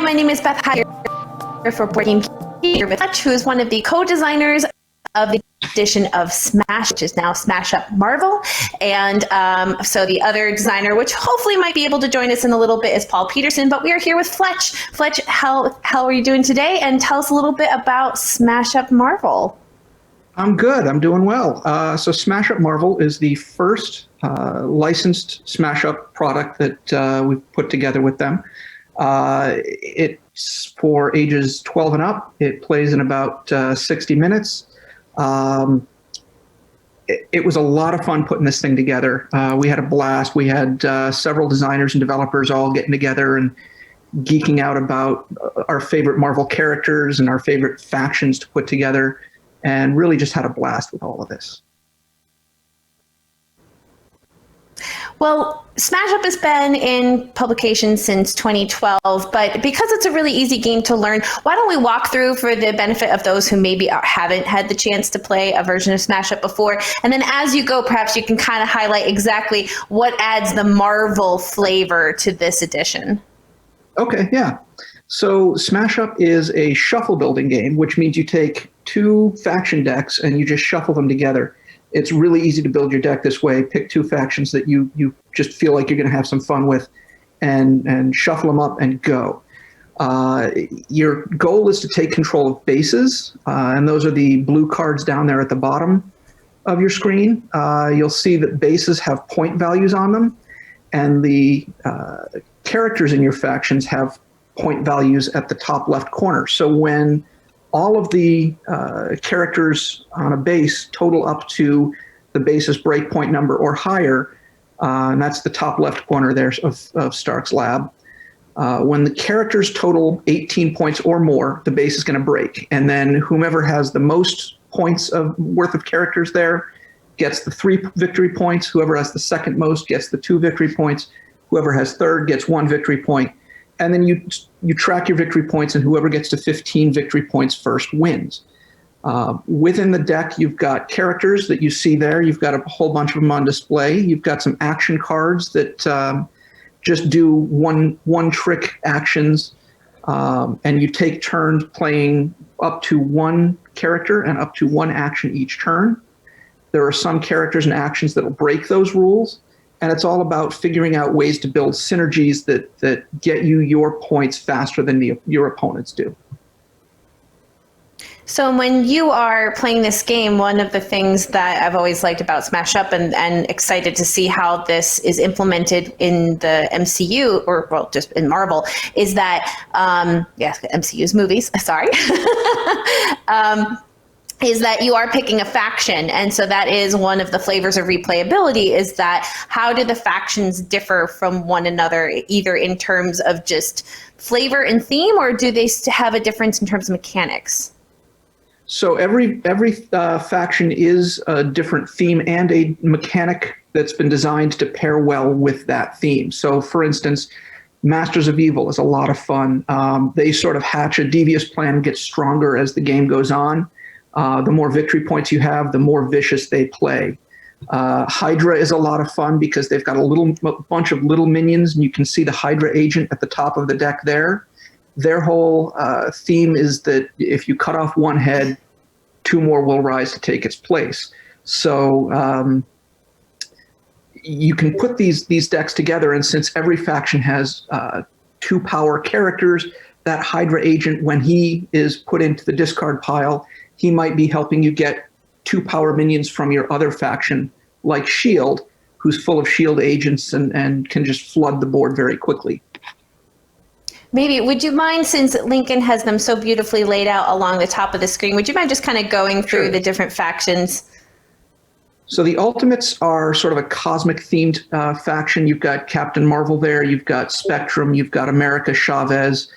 my name is Beth Hyder for BoardGameGeek, here with Fletch, who is one of the co-designers of the edition of Smash, which is now Smash Up Marvel. And so the other designer, which hopefully might be able to join us in a little bit, is Paul Peterson. But we are here with Fletch. Fletch, how are you doing today? And tell us a little bit about Smash Up Marvel. I'm good. I'm doing well. So Smash Up Marvel is the first licensed Smash Up product that we've put together with them. It's for ages 12 and up. It plays in about 60 minutes. It was a lot of fun putting this thing together. We had a blast. We had several designers and developers all getting together and geeking out about our favorite Marvel characters and our favorite factions to put together, and really just had a blast with all of this. Well, Smash Up has been in publication since 2012, but because it's a really easy game to learn, why don't we walk through for the benefit of those who maybe haven't had the chance to play a version of Smash Up before, and then as you go, perhaps you can kind of highlight exactly what adds the Marvel flavor to this edition. Okay, yeah. So Smash Up is a shuffle building game, which means you take two faction decks and you just shuffle them together. It's really easy to build your deck this way. Pick two factions that you just feel like you're going to have some fun with, and shuffle them up and go. Your goal is to take control of bases, and those are the blue cards down there at the bottom of your screen. You'll see that bases have point values on them, and the characters in your factions have point values at the top left corner. So when all of the characters on a base total up to the base's breakpoint number or higher, and that's the top left corner there of Stark's lab. When the characters total 18 points or more, the base is going to break. And then whomever has the most points worth of characters there gets the 3 victory points. Whoever has the second most gets the 2 victory points. Whoever has third gets 1 victory point. And then you track your victory points, and whoever gets to 15 victory points first wins. Within the deck, you've got characters that you see there. You've got a whole bunch of them on display. You've got some action cards that just do one trick actions, and you take turns playing up to one character and up to one action each turn. There are some characters and actions that will break those rules. And it's all about figuring out ways to build synergies that get you your points faster than your opponents do. So when you are playing this game, one of the things that I've always liked about Smash Up and excited to see how this is implemented in the MCU, or well, just in Marvel, is that, MCU's movies, sorry. Is that you are picking a faction. And so that is one of the flavors of replayability, is that how do the factions differ from one another, either in terms of just flavor and theme, or do they have a difference in terms of mechanics? So every faction is a different theme and a mechanic that's been designed to pair well with that theme. So for instance, Masters of Evil is a lot of fun. They sort of hatch a devious plan and get stronger as the game goes on. The more victory points you have, the more vicious they play. Hydra is a lot of fun because they've got a bunch of little minions, and you can see the Hydra agent at the top of the deck there. Their whole theme is that if you cut off one head, 2 more will rise to take its place. So you can put these decks together, and since every faction has 2 power characters, that Hydra agent, when he is put into the discard pile, he might be helping you get 2 power minions from your other faction, like S.H.I.E.L.D., who's full of S.H.I.E.L.D. agents and can just flood the board very quickly. Maybe, would you mind, since Lincoln has them so beautifully laid out along the top of the screen, would you mind just kind of going through the different factions? So the Ultimates are sort of a cosmic-themed faction. You've got Captain Marvel there, you've got Spectrum, you've got America Chavez,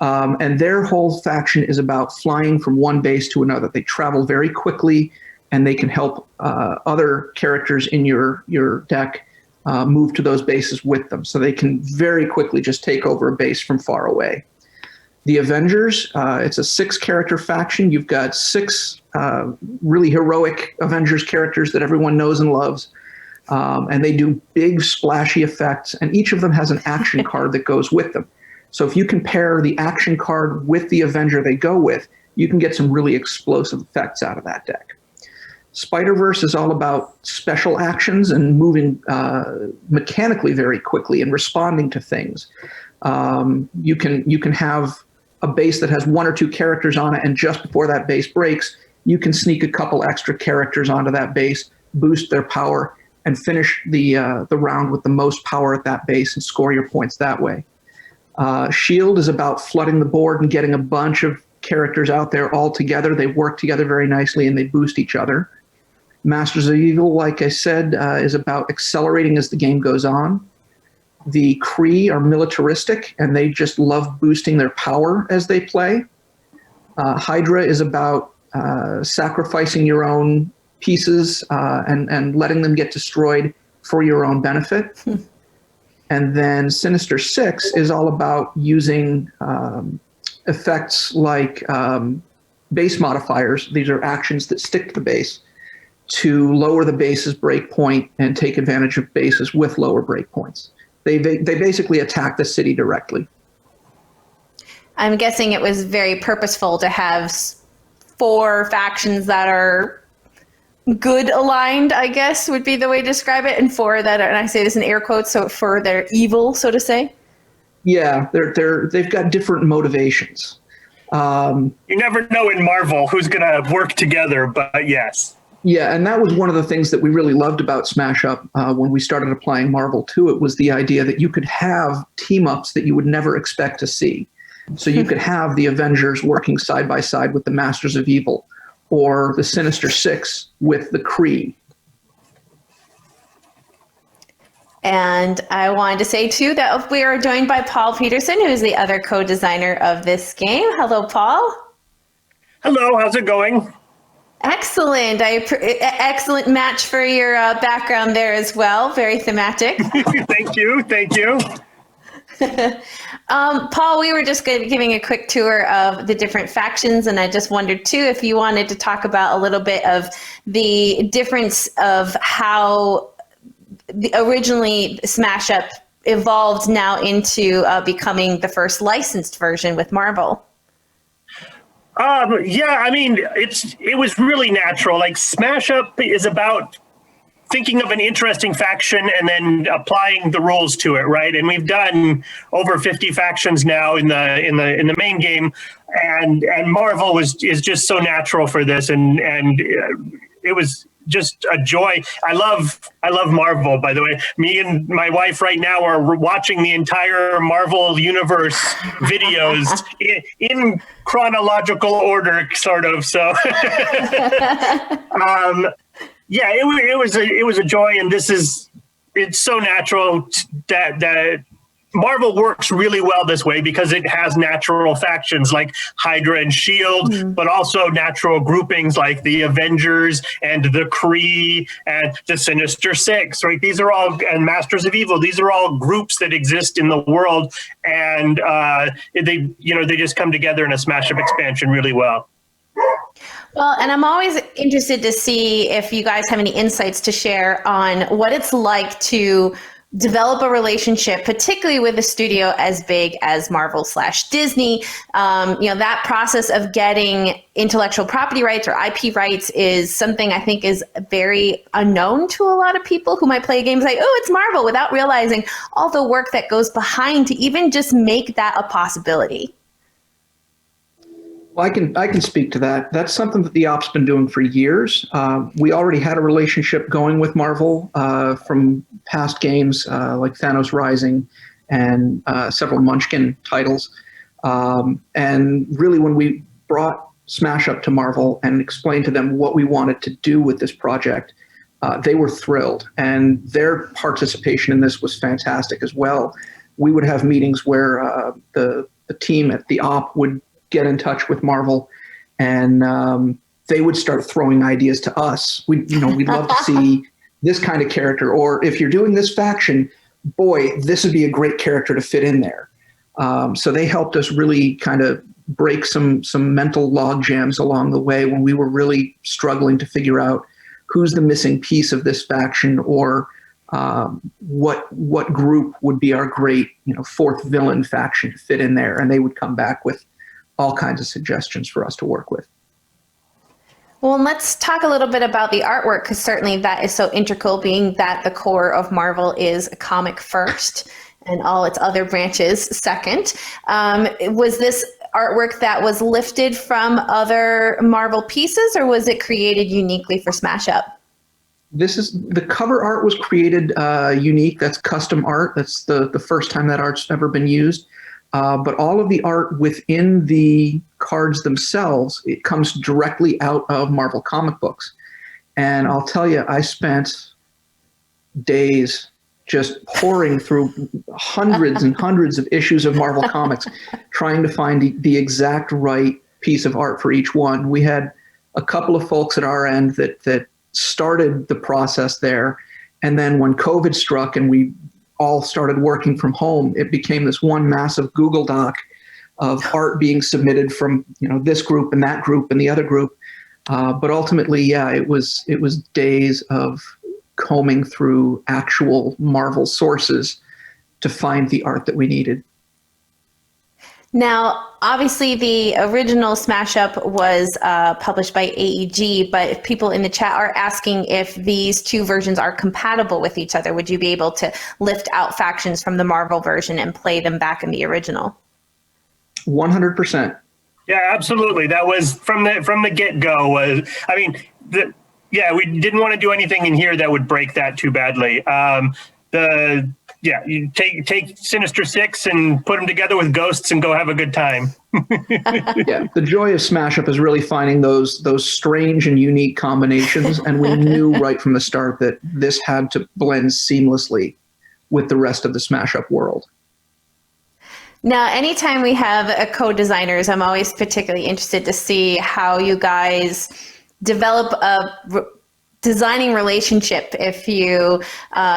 and their whole faction is about flying from one base to another. They travel very quickly, and they can help other characters in your deck move to those bases with them. So they can very quickly just take over a base from far away. The Avengers, it's a 6-character faction. You've got 6 really heroic Avengers characters that everyone knows and loves. And they do big splashy effects, and each of them has an action card that goes with them. So if you compare the action card with the Avenger they go with, you can get some really explosive effects out of that deck. Spider-Verse is all about special actions and moving mechanically very quickly and responding to things. You can have a base that has 1 or 2 characters on it, and just before that base breaks, you can sneak a couple extra characters onto that base, boost their power, and finish the round with the most power at that base and score your points that way. Shield is about flooding the board and getting a bunch of characters out there all together. They work together very nicely and they boost each other. Masters of Evil, like I said, is about accelerating as the game goes on. The Kree are militaristic, and they just love boosting their power as they play. Hydra is about sacrificing your own pieces and letting them get destroyed for your own benefit. And then Sinister Six is all about using effects like base modifiers. These are actions that stick to the base to lower the base's breakpoint and take advantage of bases with lower breakpoints. They basically attack the city directly. I'm guessing it was very purposeful to have 4 factions that are good aligned, I guess would be the way to describe it, and 4 that are, and I say this in air quotes, so for they're evil, so to say. Yeah, they've got different motivations. You never know in Marvel who's going to work together, but yes. Yeah, and that was one of the things that we really loved about Smash Up when we started applying Marvel to it, was the idea that you could have team-ups that you would never expect to see. So you could have the Avengers working side by side with the Masters of Evil, or the Sinister Six with the Kree. And I wanted to say, too, that we are joined by Paul Peterson, who is the other co-designer of this game. Hello, Paul. Hello, how's it going? Excellent. Excellent match for your background there as well. Very thematic. Thank you. Thank you. Paul, we were just giving a quick tour of the different factions, and I just wondered, too, if you wanted to talk about a little bit of the difference of how originally Smash Up evolved now into becoming the first licensed version with Marvel. Yeah, I mean, it was really natural. Like, Smash Up is about thinking of an interesting faction and then applying the rules to it, right? And we've done over 50 factions now in the main game, and Marvel is just so natural for this, and it was just a joy. I love Marvel, by the way. Me and my wife right now are watching the entire Marvel Universe videos in chronological order, sort of. So, yeah, it was a joy, and it's so natural that Marvel works really well this way because it has natural factions like Hydra and Shield, but also natural groupings like the Avengers and the Kree and the Sinister Six, right? These are all, and Masters of Evil. These are all groups that exist in the world, and they just come together in a Smash Up expansion really well. Well, and I'm always interested to see if you guys have any insights to share on what it's like to develop a relationship, particularly with a studio as big as Marvel/Disney. That process of getting intellectual property rights or IP rights is something I think is very unknown to a lot of people who might play games like, oh, it's Marvel, without realizing all the work that goes behind to even just make that a possibility. Well, I can speak to that. That's something that the op's been doing for years. We already had a relationship going with Marvel from past games like Thanos Rising and several Munchkin titles. And really, when we brought Smash Up to Marvel and explained to them what we wanted to do with this project, they were thrilled. And their participation in this was fantastic as well. We would have meetings where the team at the op would get in touch with Marvel, and they would start throwing ideas to us. We'd love to see this kind of character, or if you're doing this faction, boy, this would be a great character to fit in there. So they helped us really kind of break some mental log jams along the way when we were really struggling to figure out who's the missing piece of this faction, or what group would be our great, fourth villain faction to fit in there, and they would come back with all kinds of suggestions for us to work with. Well, let's talk a little bit about the artwork, because certainly that is so integral, being that the core of Marvel is comic first and all its other branches second. Was this artwork that was lifted from other Marvel pieces, or was it created uniquely for Smash Up? The cover art was created unique. That's custom art. That's the first time that art's ever been used. But all of the art within the cards themselves, it comes directly out of Marvel comic books. And I'll tell you, I spent days just pouring through hundreds and hundreds of issues of Marvel Comics, trying to find the exact right piece of art for each one. We had a couple of folks at our end that started the process there. And then when COVID struck and we all started working from home, it became this one massive Google Doc of art being submitted from this group and that group and the other group. But ultimately, yeah, it was days of combing through actual Marvel sources to find the art that we needed. Now, obviously, the original Smash Up was published by AEG, but if people in the chat are asking if these two versions are compatible with each other, would you be able to lift out factions from the Marvel version and play them back in the original? 100%. Yeah, absolutely. That was from the get-go. We didn't want to do anything in here that would break that too badly. You take Sinister Six and put them together with Ghosts and go have a good time. Yeah, the joy of Smash Up is really finding those strange and unique combinations, and we knew right from the start that this had to blend seamlessly with the rest of the Smash Up world. Now, anytime we have co-designers, I'm always particularly interested to see how you guys develop a designing relationship. If you,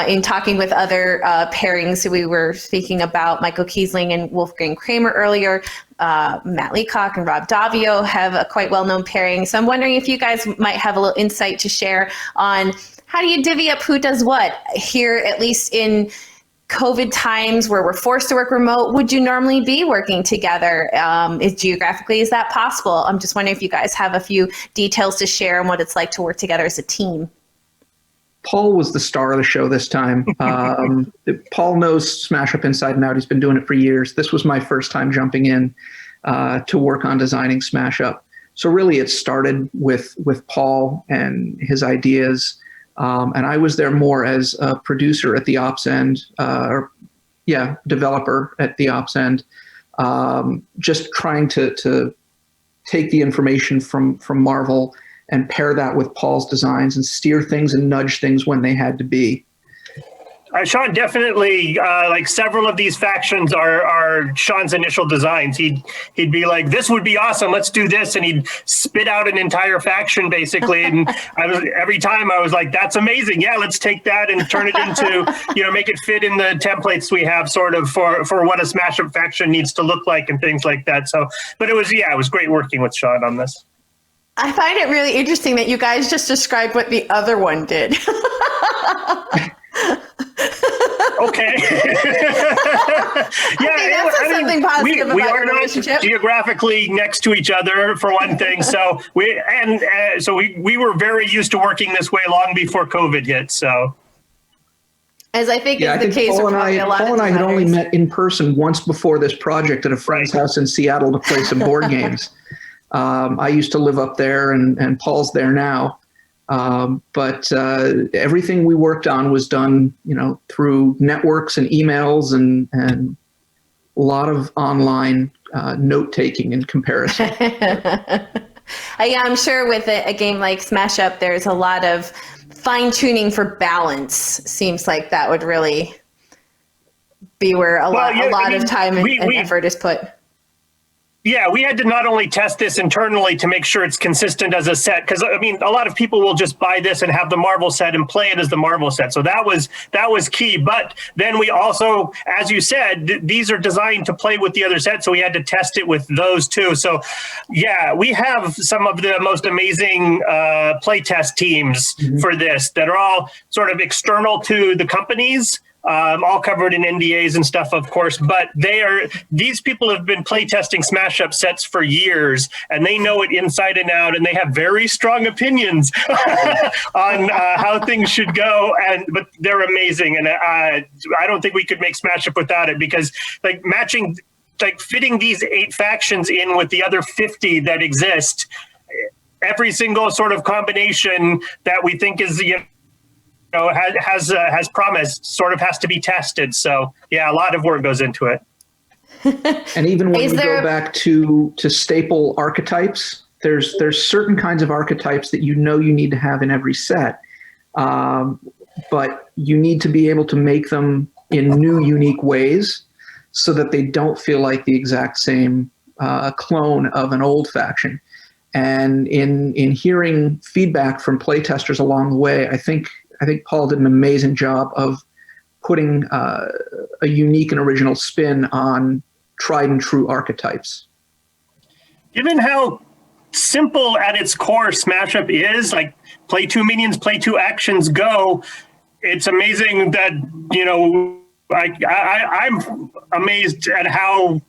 in talking with other pairings, we were speaking about Michael Kiesling and Wolfgang Kramer earlier, Matt Leacock and Rob Davio have a quite well-known pairing. So I'm wondering if you guys might have a little insight to share on how do you divvy up who does what here, at least in COVID times where we're forced to work remote. Would you normally be working together? Is that possible? I'm just wondering if you guys have a few details to share on what it's like to work together as a team. Paul was the star of the show this time. Paul knows Smash Up inside and out. He's been doing it for years. This was my first time jumping in to work on designing Smash Up. So really it started with Paul and his ideas. And I was there more as a producer at the ops end, developer at the ops end, just trying to take the information from Marvel and pair that with Paul's designs and steer things and nudge things when they had to be. Sean, definitely, like several of these factions are Sean's initial designs. He'd be like, this would be awesome, let's do this. And he'd spit out an entire faction basically. And every time I was like, that's amazing. Yeah, let's take that and turn it into, make it fit in the templates we have sort of for what a Smash Up faction needs to look like and things like that. So, but it was great working with Sean on this. I find it really interesting that you guys just described what the other one did. Okay. Something positive about we are your not relationship. Geographically next to each other for one thing. So we were very used to working this way long before COVID hit. So. As I think is the case for probably a lot of Paul and I had only met in person once before this project at a friend's house in Seattle to play some board games. I used to live up there, and Paul's there now. But everything we worked on was done, through networks and emails and a lot of online note-taking and comparison. I'm sure with a game like Smash Up, there's a lot of fine-tuning for balance. Seems like that would really be where a lot of time and effort is put. Yeah, we had to not only test this internally to make sure it's consistent as a set, because I mean, a lot of people will just buy this and have the Marvel set and play it as the Marvel set. So that was key. But then we also, as you said, these are designed to play with the other set, so we had to test it with those too. So yeah, we have some of the most amazing playtest teams for this that are all sort of external to the companies. All covered in NDAs and stuff, of course, but these people have been playtesting Smash Up sets for years, and they know it inside and out, and they have very strong opinions on how things should go. But they're amazing, and I don't think we could make Smash Up without it, because fitting these 8 factions in with the other 50 that exist, every single sort of combination that we think is has promised sort of has to be tested. So yeah, a lot of work goes into it. And even when we go back to staple archetypes, there's certain kinds of archetypes that you need to have in every set, but you need to be able to make them in new, unique ways so that they don't feel like the exact same clone of an old faction. And in hearing feedback from playtesters along the way, I think Paul did an amazing job of putting a unique and original spin on tried and true archetypes. Given how simple at its core Smash Up is, like play 2 minions, play 2 actions, go, it's amazing that, I'm amazed at how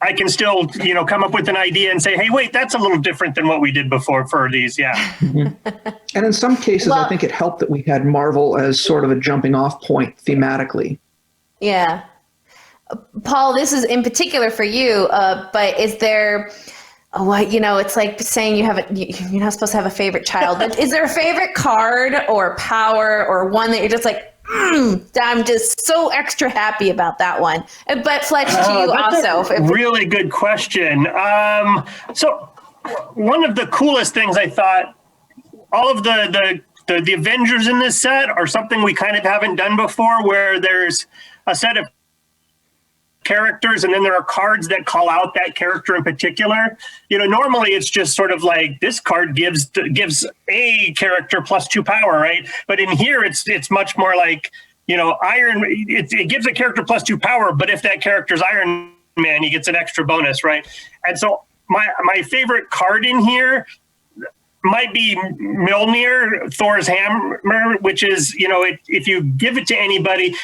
I can still, come up with an idea and say, hey, wait, that's a little different than what we did before for these. Yeah. And in some cases, I think it helped that we had Marvel as sort of a jumping off point thematically. Yeah. Paul, this is in particular for you, but is there, it's like saying you're not supposed to have a favorite child, but is there a favorite card or power or one that you're just like, I'm just so extra happy about that one? But Fletch, to you also. Really good question. So one of the coolest things I thought, all of the Avengers in this set are something we kind of haven't done before, where there's a set of characters and then there are cards that call out that character in particular. Normally it's just sort of like this card gives a character +2 power, right? But in here it's much more like, it gives a character +2 power, but if that character's Iron Man, he gets an extra bonus, right? And so my favorite card in here might be Mjolnir, Thor's hammer, which is, if you give it to anybody,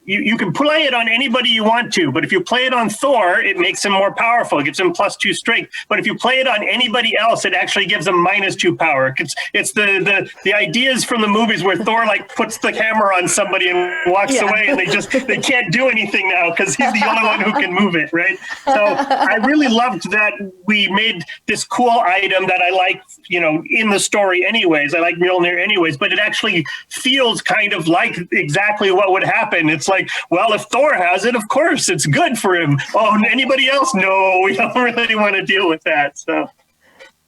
you can play it on anybody you want to, but if you play it on Thor, it makes him more powerful. It gives him +2 strength. But if you play it on anybody else, it actually gives him -2 power. It's the ideas from the movies where Thor puts the hammer on somebody and walks away, and they can't do anything now because he's the only one who can move it, right? So I really loved that we made this cool item that I like, in the story anyways. I like Mjolnir anyways, but it actually feels kind of like exactly what would happen. It's like, well, if Thor has it, of course it's good for him. Oh, and anybody else? No, we don't really want to deal with that. So,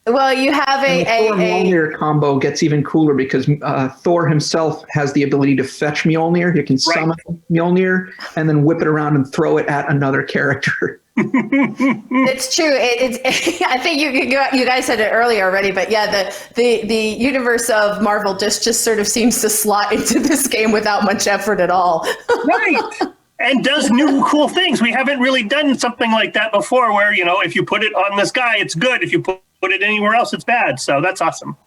well, you have the Thor Mjolnir combo gets even cooler because Thor himself has the ability to fetch Mjolnir. He can summon Mjolnir and then whip it around and throw it at another character. It's true. I think you guys said it earlier already, but yeah, the universe of Marvel just sort of seems to slot into this game without much effort at all. Right. And does new cool things. We haven't really done something like that before where, if you put it on this guy, it's good. If you put it anywhere else, it's bad. So that's awesome.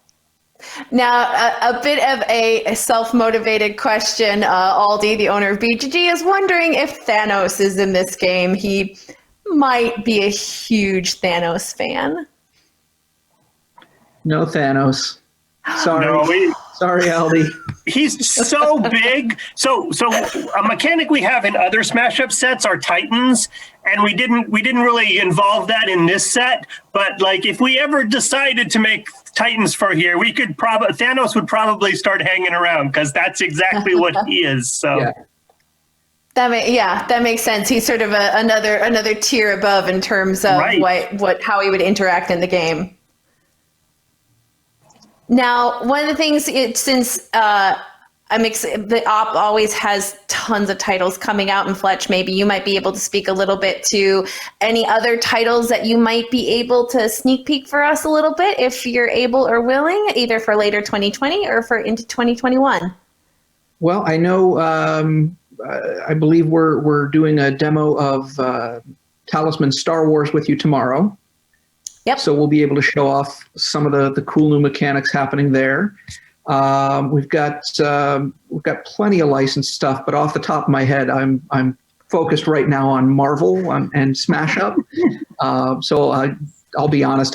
Now, a bit of a self-motivated question. Aldi, the owner of BGG, is wondering if Thanos is in this game. He might be a huge Thanos fan. No Thanos. Sorry. No, Sorry, Aldi. He's so big. So a mechanic we have in other Smash Up sets are Titans, and we didn't really involve that in this set. But if we ever decided to make Titans for here, we could Thanos would probably start hanging around because that's exactly what he is. So. Yeah. That makes sense. He's sort of another tier above in terms of how he would interact in the game. Now, one of the things, since The op always has tons of titles coming out, and Fletch, maybe you might be able to speak a little bit to any other titles that you might be able to sneak peek for us a little bit, if you're able or willing, either for later 2020 or for into 2021. Well, I know, I believe we're doing a demo of Talisman Star Wars with you tomorrow. Yep. So we'll be able to show off some of the cool new mechanics happening there. We've got plenty of licensed stuff, but off the top of my head, I'm focused right now on Marvel and Smash Up. So I'll be honest,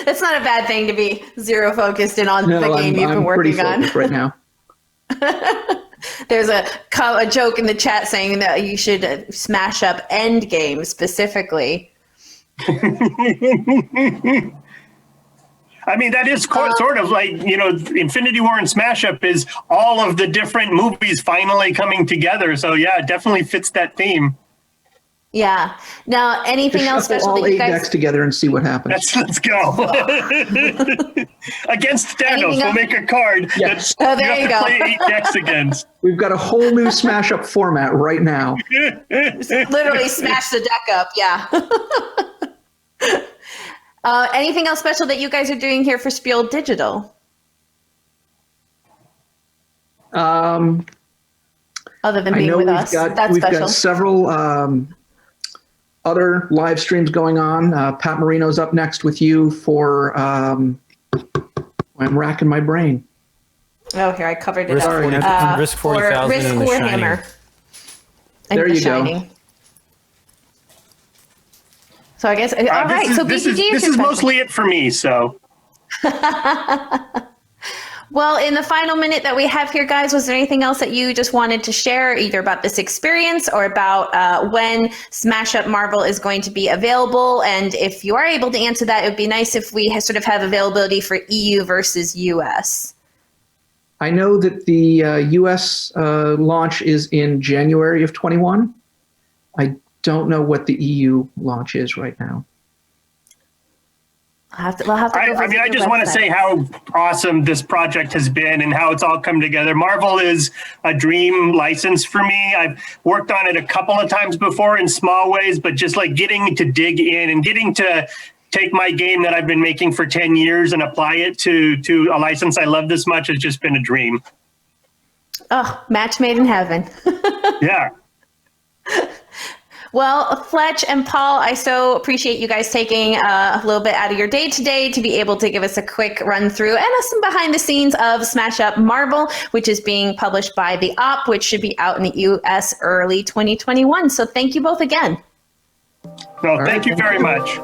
That's not a bad thing to be zero focused in on the game you've been working on. I'm pretty focused right now. There's a joke in the chat saying that you should smash up Endgame specifically. I mean, that is sort of like, Infinity War and Smash Up is all of the different movies finally coming together. So yeah, it definitely fits that theme. Yeah. Now, anything else special all that you 8 guys... decks together and see what happens. Let's go. Against Thanos, we'll make a card that you have to play 8 decks against. We've got a whole new Smash Up format right now. Literally smash the deck up, yeah. Anything else special that you guys are doing here for SPIEL.digital? Other than being with us, we've got several other live streams going on. Pat Marino's up next with you for, I'm racking my brain. Oh, here, I covered it up. Risk 40,000 and The Shining. There you go. So I guess, all right. So this is mostly it for me, so. Well, in the final minute that we have here, guys, was there anything else that you just wanted to share, either about this experience or about when Smash Up Marvel is going to be available? And if you are able to answer that, it would be nice if we sort of have availability for EU versus US. I know that the US launch is in January of 21. I don't know what the EU launch is right now. I just want to say how awesome this project has been and how it's all come together. Marvel is a dream license for me. I've worked on it a couple of times before in small ways, but just like getting to dig in and getting to take my game that I've been making for 10 years and apply it to a license I love this much has just been a dream. Oh, match made in heaven. Yeah. Well, Fletch and Paul, I so appreciate you guys taking a little bit out of your day today to be able to give us a quick run through and some behind the scenes of Smash Up Marvel, which is being published by the OP, which should be out in the US early 2021. So thank you both again. No, thank you very much.